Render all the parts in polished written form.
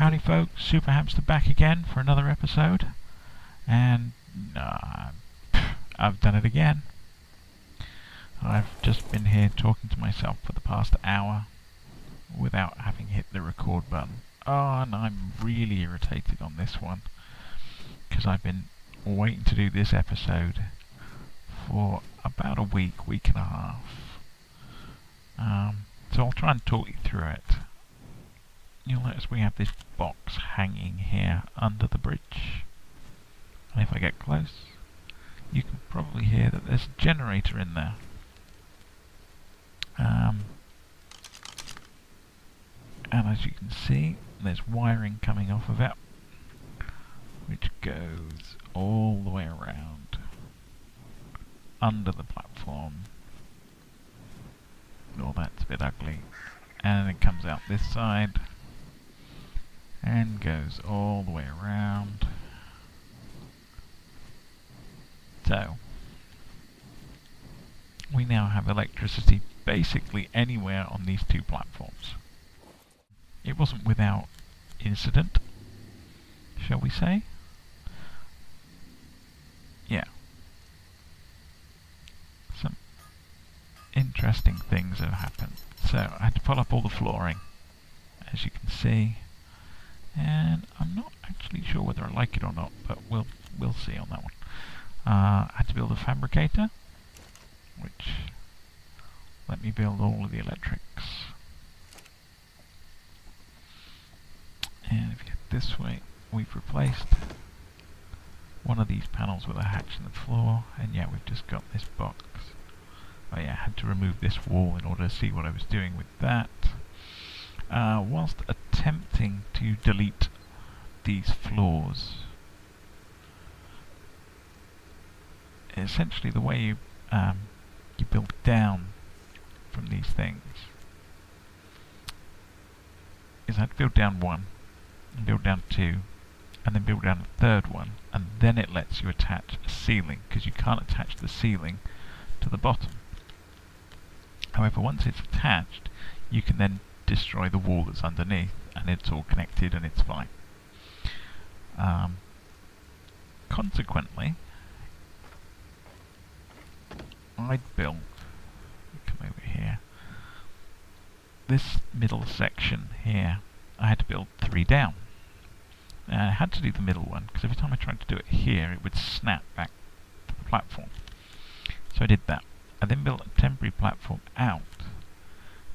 Howdy folks, Supa Hamsta back again for another episode, and I've done it again. I've just been here talking to myself for the past hour without having hit the record button. And I'm really irritated on this one because I've been waiting to do this episode for about a week and a half. So I'll try and talk you through it. You'll notice we have this box hanging here under the bridge, and if I get close you can probably hear that there's a generator in there. And as you can see, there's wiring coming off of it which goes all the way around under the platform. Oh, that's a bit ugly. And it comes out this side and goes all the way around. So we now have electricity basically anywhere on these two platforms. It wasn't without incident, shall we say? Yeah. Some interesting things have happened. So I had to pull up all the flooring, as you can see, and I'm not actually sure whether I like it or not, but we'll see on that one. I had to build a fabricator, which let me build all of the electrics. And if you head this way, we've replaced one of these panels with a hatch in the floor, and yeah, we've just got this box. Oh yeah, I had to remove this wall in order to see what I was doing with that. Whilst attempting to delete these floors, essentially the way you build down from these things is I had to build down one, and build down two, and then build down a third one, and then it lets you attach a ceiling, because you can't attach the ceiling to the bottom. However, once it's attached, you can then destroy the wall that's underneath, and it's all connected and it's fine. Consequently, I'd built, come over here, this middle section here, I had to build 3 down. I had to do the middle one, because every time I tried to do it here, it would snap back to the platform. So I did that. I then built a temporary platform out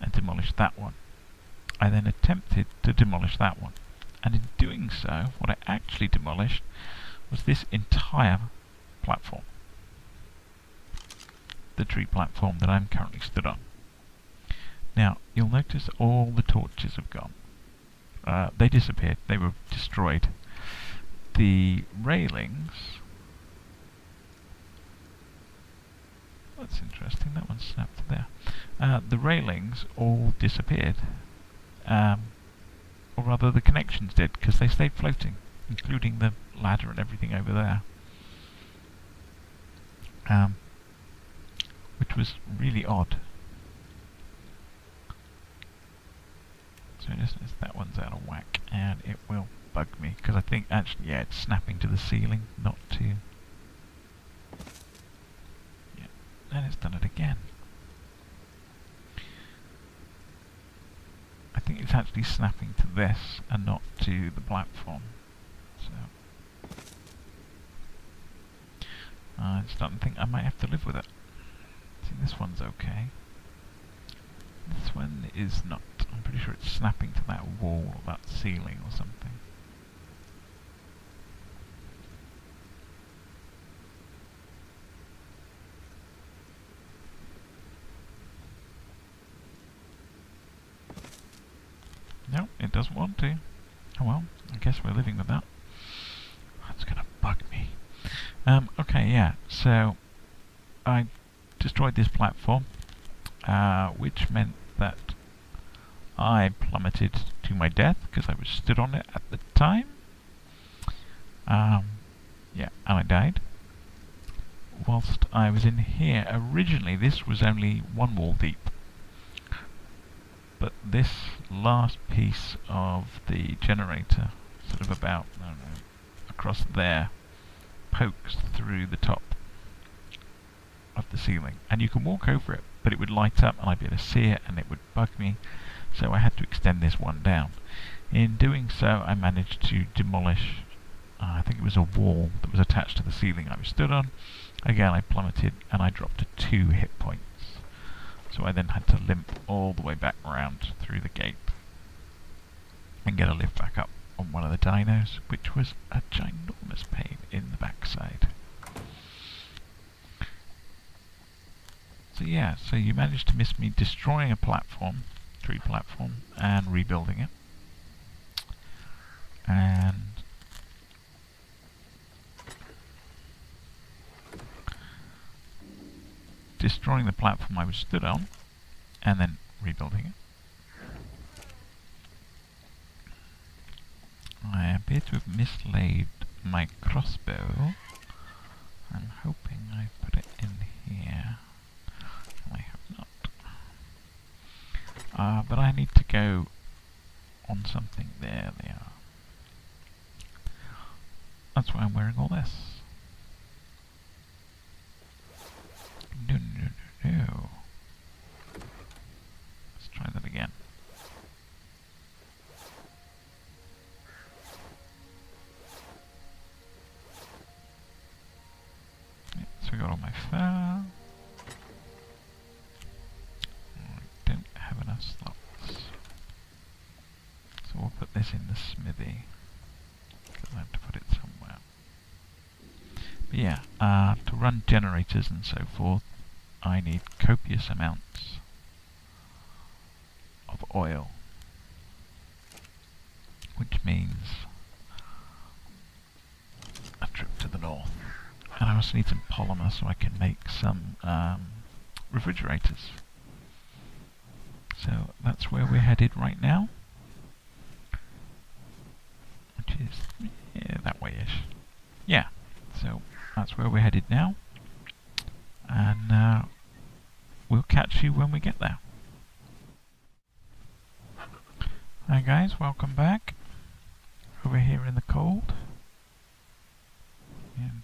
and demolished that one. I then attempted to demolish that one, and in doing so, what I actually demolished was this entire platform. The tree platform that I'm currently stood on. Now, you'll notice all the torches have gone. They disappeared, they were destroyed. The railings, that's interesting, that one snapped there. The railings all disappeared. Or rather the connections did, because they stayed floating, including the ladder and everything over there. Which was really odd. So just as that one's out of whack, and it will bug me, because I think actually, yeah, it's snapping to the ceiling, not to... Yeah, and it's done it again. I think it's actually snapping to this, and not to the platform. So... I'm starting to think I might have to live with it. I think this one's okay. This one is not. I'm pretty sure it's snapping to that wall or that ceiling or something. No, it doesn't want to. Oh well, I guess we're living with that. That's gonna bug me. Okay, yeah, so I destroyed this platform, which meant that I plummeted to my death because I was stood on it at the time. Yeah, and I died. Whilst I was in here, originally this was only one wall deep. but this last piece of the generator, sort of about, I don't know, across there, pokes through the top of the ceiling, and you can walk over it, but it would light up and I'd be able to see it and it would bug me, so I had to extend this one down. In doing so, I managed to demolish, I think it was a wall that was attached to the ceiling I was stood on. Again, I plummeted and I dropped to 2 hit points. So I then had to limp all the way back around through the gate and get a lift back up on one of the dinos, which was a ginormous pain in the backside. So yeah, so you managed to miss me destroying a platform, tree platform, and rebuilding it. And destroying the platform I was stood on, and then rebuilding it. I appear to have mislaid my crossbow. I'm hoping I put it in here. I have not. But I need to go on something. There they are. That's why I'm wearing all this. No. Let's try that again. Yeah, so we got all my fur. I don't have enough slots. So we'll put this in the smithy, because I have to put it somewhere. But yeah, to run generators and so forth, I need copious amounts of oil, which means a trip to the north. And I also need some polymer so I can make some refrigerators. So that's where we're headed right now, which is that way-ish. Yeah, so that's where we're headed now, and we'll catch you when we get there. Hi guys, welcome back. Over here in the cold. And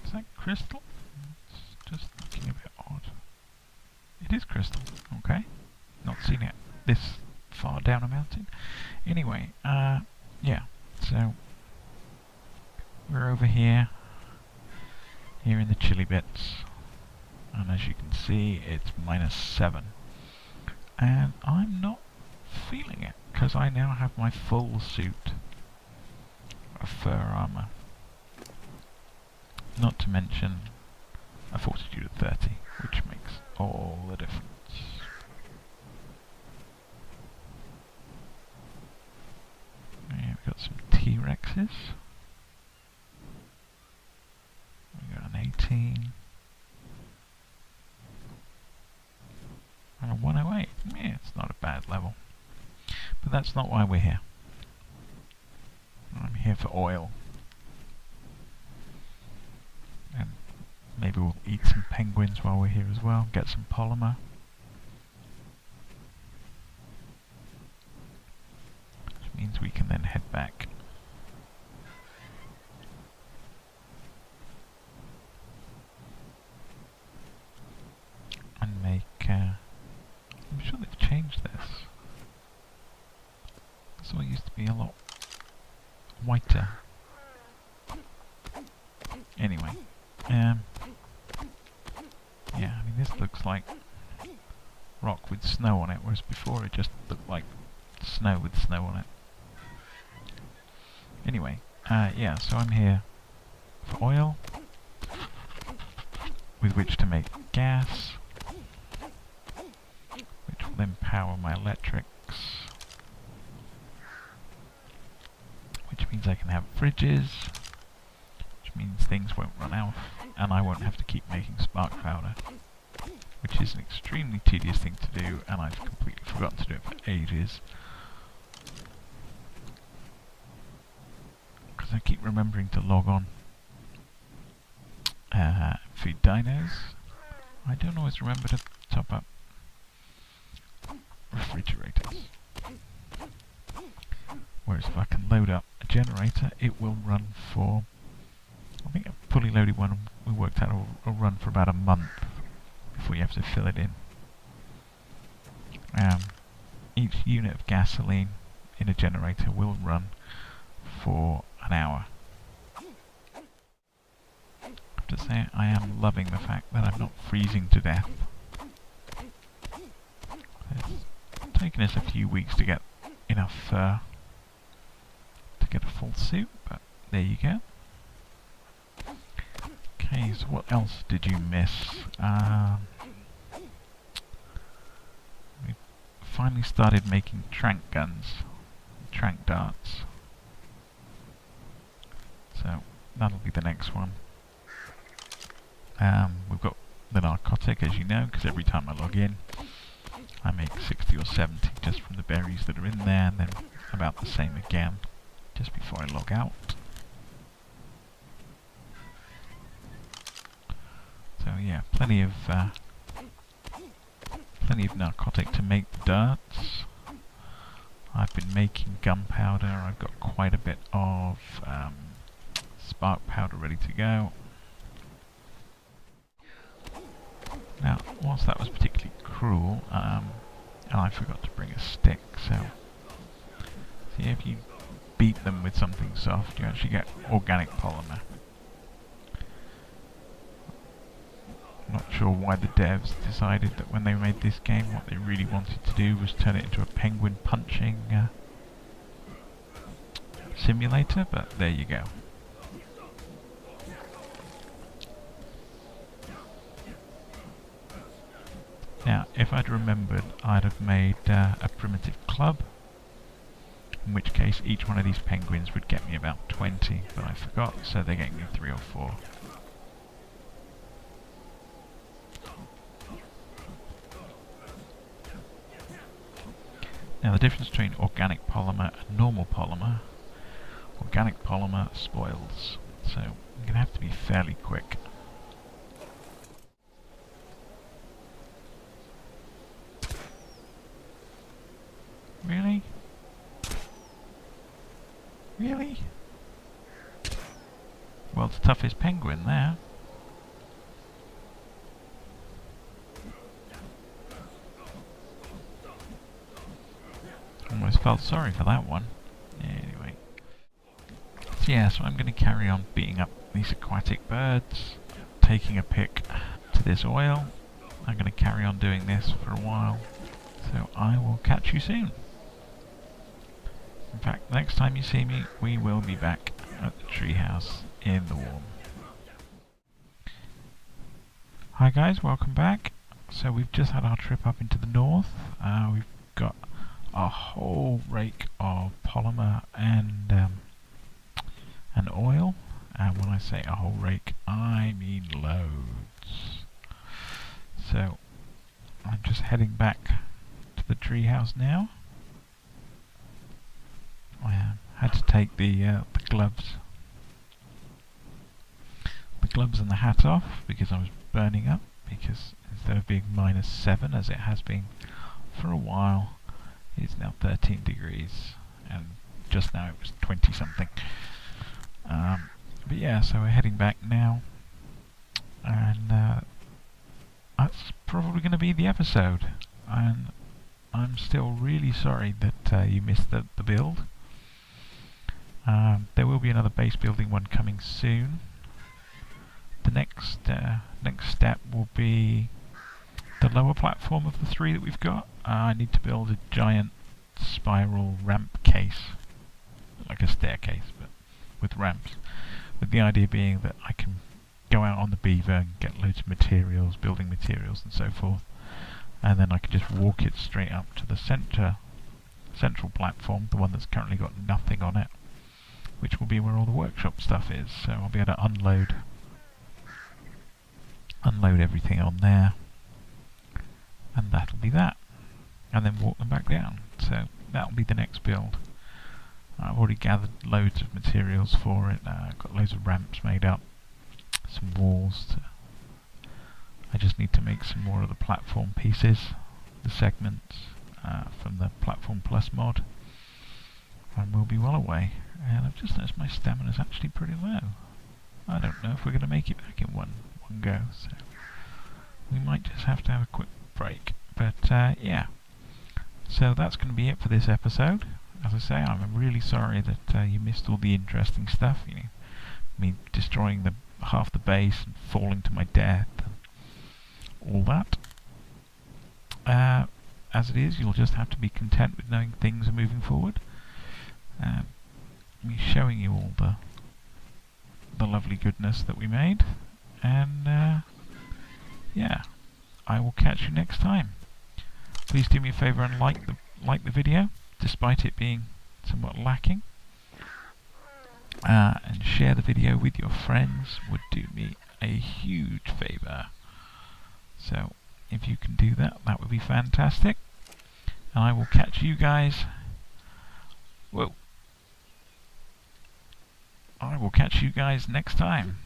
is that crystal? It's just looking a bit odd. It is crystal, okay. Not seen it this far down a mountain. Anyway, yeah, so we're over here in the chilly bits, and as you can see it's -7, and I'm not feeling it because I now have my full suit of fur armor, not to mention a fortitude of 30, which makes all the difference. Yeah, we've got some T-Rexes. We got an 18. And a 108. Yeah, it's not a bad level. But that's not why we're here. I'm here for oil. And maybe we'll eat some penguins while we're here as well. Get some polymer. Which means we can then head back. And make, I'm sure they've changed this. This all used to be a lot whiter. Anyway, yeah, I mean this looks like rock with snow on it, whereas before it just looked like snow with snow on it. Anyway, yeah, so I'm here for oil, with which to make gas, which will then power my electrics, which means I can have fridges, which means things won't run out, and I won't have to keep making spark powder, which is an extremely tedious thing to do, and I've completely forgotten to do it for ages. Because I keep remembering to log on, feed dinos. I don't always remember to top up refrigerators. load up a generator, it will run for, I think a fully loaded one we worked out will run for about a month before you have to fill it in. Each unit of gasoline in a generator will run for an hour. I have to say, I am loving the fact that I'm not freezing to death. It's taken us a few weeks to get enough fur to get a full suit, but there you go. Okay, so what else did you miss? We finally started making trank guns, trank darts. So that'll be the next one. We've got the narcotic, as you know, because every time I log in, I make 60 or 70 just from the berries that are in there, and then about the same again just before I log out. So yeah, plenty of narcotic to make the darts. I've been making gunpowder. I've got quite a bit of spark powder ready to go. Now, whilst that was particularly cruel, and I forgot to bring a stick, so see, if you beat them with something soft, you actually get organic polymer. I'm not sure why the devs decided that when they made this game, what they really wanted to do was turn it into a penguin punching simulator, but there you go. Now, if I'd remembered, I'd have made a primitive club, in which case each one of these penguins would get me about 20, but I forgot, so they gave me 3 or 4. Now, the difference between organic polymer and normal polymer, organic polymer spoils, so I'm going to have to be fairly quick. Really? Really? World's toughest penguin there. Almost felt sorry for that one. Anyway. So yeah, so I'm going to carry on beating up these aquatic birds, taking a pick to this oil. I'm going to carry on doing this for a while. So I will catch you soon. In fact, next time you see me, we will be back at the treehouse in the warm. Hi guys, welcome back. So we've just had our trip up into the north. We've got a whole rake of polymer and oil. And when I say a whole rake, I mean loads. So I'm just heading back to the treehouse now. I had to take the gloves and the hat off because I was burning up, because instead of being -7 as it has been for a while, it's now 13 degrees, and just now it was 20 something. But yeah, so we're heading back now, and that's probably going to be the episode. And I'm still really sorry that you missed the build. There will be another base building one coming soon. The next step will be the lower platform of the 3 that we've got. I need to build a giant spiral ramp case, like a staircase, but with ramps. With the idea being that I can go out on the beaver and get loads of materials, building materials and so forth, and then I can just walk it straight up to the central platform, the one that's currently got nothing on it, which will be where all the workshop stuff is. So I'll be able to unload everything on there, and that'll be that, and then walk them back down. So that'll be the next build. I've already gathered loads of materials for it. Got loads of ramps made up, some walls. I just need to make some more of the platform pieces, the segments from the Platform Plus mod. and we'll be well away. And I've just noticed my stamina's actually pretty low. I don't know if we're going to make it back in one go, so we might just have to have a quick break. But yeah, so that's going to be it for this episode. As I say, I'm really sorry that you missed all the interesting stuff. You know, me destroying half the base and falling to my death and all that. As it is, you'll just have to be content with knowing things are moving forward. Me showing you all the lovely goodness that we made, and yeah, I will catch you next time. Please do me a favour and like the video, despite it being somewhat lacking, and share the video with your friends would do me a huge favour. So if you can do that, that would be fantastic. And I will catch you guys. Whoa. I will catch you guys next time.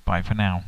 Bye for now.